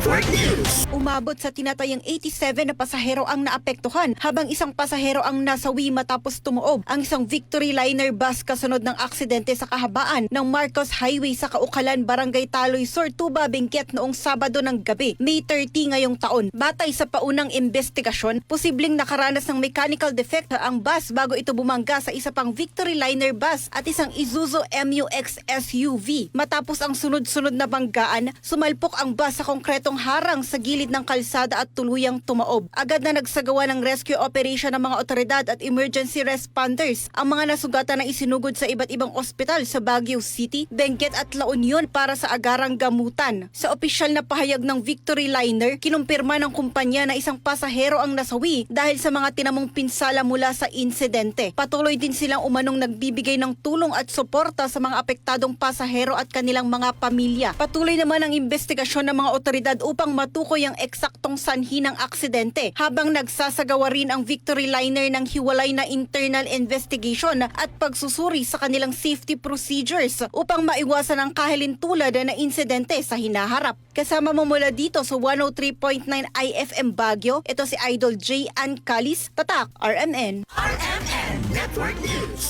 Network News. Umabot sa tinatayang 87 na pasahero ang naapektuhan habang isang pasahero ang nasawi matapos tumuob ang isang Victory Liner bus kasunod ng aksidente sa kahabaan ng Marcos Highway sa Kaukalan, Barangay Taloy Sur, Tuba, Benguet noong Sabado ng gabi, May 30 ngayong taon. Batay sa paunang investigasyon, posibleng nakaranas ng mechanical defect ang bus bago ito bumangga sa isa pang Victory Liner bus at isang Isuzu MUX SUV. Matapos ang sunod-sunod na banggaan, sumalpok ang bus sa konkretong harang sa gilid ng kalsada at tuluyang tumaob. Agad na nagsagawa ng rescue operation ng mga otoridad at emergency responders. Ang mga nasugatan na isinugod sa iba't ibang ospital sa Baguio City, Benguet at La Union para sa agarang gamutan. Sa opisyal na pahayag ng Victory Liner, kinumpirma ng kumpanya na isang pasahero ang nasawi dahil sa mga tinamong pinsala mula sa insidente. Patuloy din silang umanong nagbibigay ng tulong at suporta sa mga apektadong pasahero at kanilang mga pamilya. Patuloy naman ang investigasyon ng mga otoridad upang matukoy ang eksaktong sanhi ng aksidente habang nagsasagawa rin ang Victory Liner ng hiwalay na internal investigation at pagsusuri sa kanilang safety procedures upang maiwasan ang kahilintulad na insidente sa hinaharap. Kasama mo mula dito sa 103.9 IFM Baguio, ito si Idol J. Ann Calis, Tatak, RMN. RMN Network News.